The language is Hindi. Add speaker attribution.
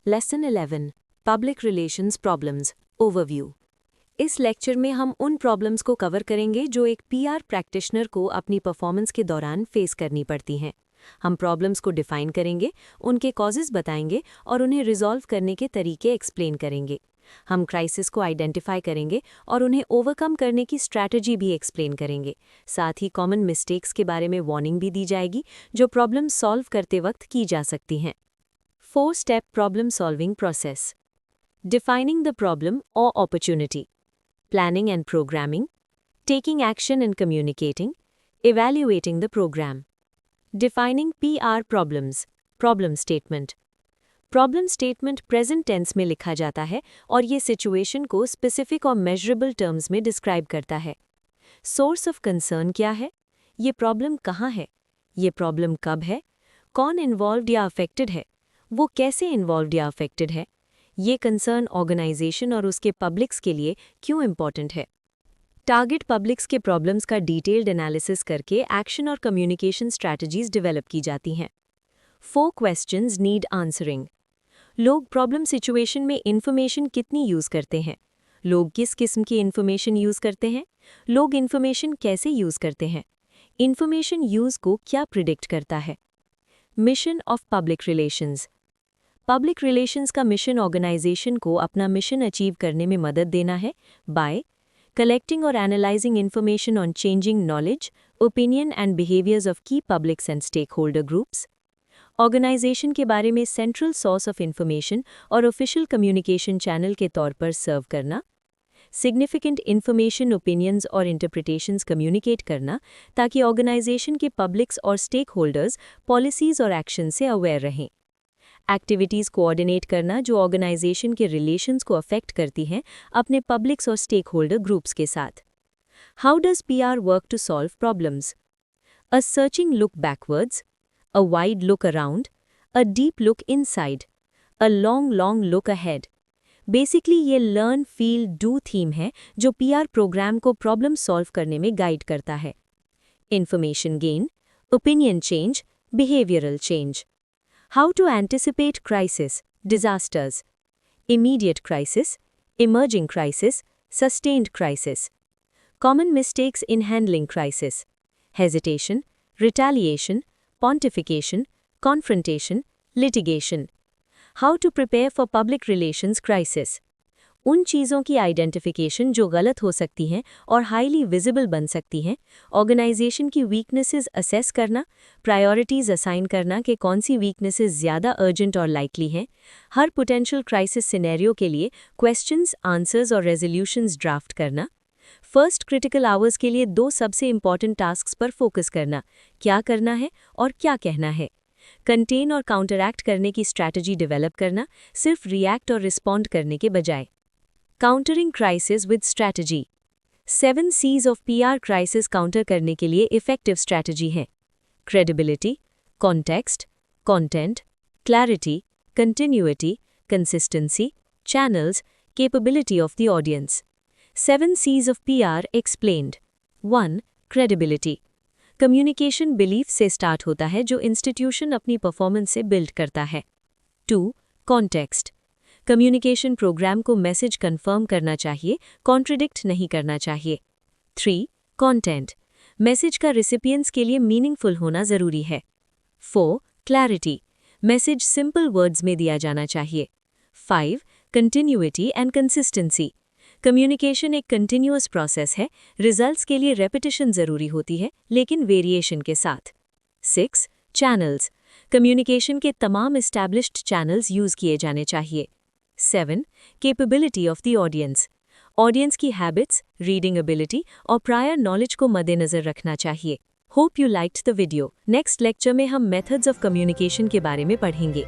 Speaker 1: Lesson 11 public relations problems overview. इस लेक्चर में हम उन प्रॉब्लम्स को कवर करेंगे जो एक पीआर प्रैक्टिशनर को अपनी परफॉर्मेंस के दौरान फेस करनी पड़ती हैं। हम प्रॉब्लम्स को डिफाइन करेंगे, उनके कॉजेज़ बताएंगे और उन्हें रिजॉल्व करने के तरीके एक्सप्लेन करेंगे। हम क्राइसिस को आइडेंटिफाई करेंगे और उन्हें ओवरकम करने की स्ट्रैटेजी भी एक्सप्लेन करेंगे। साथ ही कॉमन मिस्टेक्स के बारे में वार्निंग भी दी जाएगी जो प्रॉब्लम सॉल्व करते वक्त की जा सकती हैं। 4-step problem solving process. Defining the problem or opportunity. Planning and programming. Taking action and communicating. Evaluating the program. Defining PR problems. Problem statement. Problem statement present tense में लिखा जाता है और ये situation को specific और measurable terms में describe करता है। Source of concern क्या है? ये problem कहाँ है? ये problem कब है? कौन involved या affected है? वो कैसे इन्वॉल्वड या अफेक्टेड है? ये कंसर्न ऑर्गेनाइजेशन और उसके पब्लिक्स के लिए क्यों इम्पॉर्टेंट है? टारगेट पब्लिक्स के प्रॉब्लम्स का डिटेल्ड एनालिसिस करके एक्शन और कम्युनिकेशन स्ट्रैटेजीज डेवलप की जाती हैं। 4 क्वेश्चंस नीड आंसरिंग। लोग प्रॉब्लम सिचुएशन में इंफॉर्मेशन कितनी यूज़ करते हैं? लोग किस किस्म की इंफॉर्मेशन यूज़ करते हैं? लोग इंफॉर्मेशन कैसे यूज़ करते हैं? इंफॉर्मेशन यूज़ को क्या प्रिडिक्ट करता है? Mission of public relations. Public relations का मिशन ऑर्गेनाइजेशन को अपना मिशन अचीव करने में मदद देना है बाय कलेक्टिंग और analysing information on changing knowledge, opinion and behaviours of की publics and stakeholder groups. Organisation के बारे में सेंट्रल सोर्स ऑफ इंफॉर्मेशन और ऑफिशियल कम्युनिकेशन चैनल के तौर पर सर्व करना। सिग्निफिकेंट इंफॉर्मेशन, ओपिनियंस और इंटरप्रिटेशंस कम्युनिकेट करना ताकि ऑर्गेनाइजेशन के पब्लिक्स और स्टेक होल्डर्स पॉलिसीज और एक्शन से अवेयर रहें। एक्टिविटीज़ कोऑर्डिनेट करना जो ऑर्गेनाइजेशन के रिलेशंस को अफेक्ट करती हैं अपने पब्लिक्स और स्टेक होल्डर ग्रुप्स के साथ। How does PR work to solve problems? A searching look backwards, a wide look around, a deep look inside, a long look ahead. Basically ये लर्न फील डू थीम है जो पीआर प्रोग्राम को प्रॉब्लम सॉल्व करने में गाइड करता है। Information gain, opinion change, behavioural change. How to anticipate crisis, disasters, immediate crisis, emerging crisis, sustained crisis. Common mistakes in handling crisis: hesitation, retaliation, pontification, confrontation, litigation. How to prepare for public relations crisis. उन चीज़ों की आइडेंटिफिकेशन जो गलत हो सकती हैं और हाईली विजिबल बन सकती हैं, ऑर्गेनाइजेशन की वीकनेसेस असेस करना, प्रायोरिटीज़ असाइन करना कि कौन सी वीकनेसेस ज़्यादा अर्जेंट और लाइकली हैं, हर पोटेंशियल क्राइसिस सिनेरियो के लिए क्वेश्चंस, आंसर्स और रेजोल्यूशंस ड्राफ्ट करना, फर्स्ट क्रिटिकल आवर्स के लिए 2 सबसे इंपॉर्टेंट टास्क्स पर फोकस करना, क्या करना है और क्या कहना है, कंटेन और काउंटरैक्ट करने की स्ट्रैटेजी डेवलप करना, सिर्फ रिएक्ट और रिस्पॉन्ड करने के बजाय। Countering crisis with strategy. 7 C's of PR crisis counter करने के लिए इफेक्टिव स्ट्रैटेजी है: credibility, context, content, clarity, continuity, consistency, channels, capability of the audience. 7 C's of PR explained. 1. Credibility. Communication belief से स्टार्ट होता है जो इंस्टीट्यूशन अपनी परफॉर्मेंस से बिल्ड करता है। 2. कॉन्टेक्स्ट। कम्युनिकेशन प्रोग्राम को मैसेज कंफर्म करना चाहिए, कॉन्ट्रडिक्ट नहीं करना चाहिए। 3. कंटेंट। मैसेज का रिसिपिएंट्स के लिए मीनिंगफुल होना ज़रूरी है। 4. क्लैरिटी। मैसेज सिंपल वर्ड्स में दिया जाना चाहिए। 5. Continuity and consistency. कम्युनिकेशन एक कंटिन्यूअस प्रोसेस है, रिजल्ट्स के लिए रेपिटिशन ज़रूरी होती है लेकिन वेरिएशन के साथ। 6. चैनल्स। कम्युनिकेशन के तमाम एस्टैब्लिश्ड चैनल्स यूज़ किए जाने चाहिए। 7. Capability of the audience. Audience की हैबिट्स, रीडिंग एबिलिटी और प्रायर नॉलेज को मद्देनज़र रखना चाहिए। Hope you liked the video. Next lecture में हम मेथड्स ऑफ कम्युनिकेशन के बारे में पढ़ेंगे।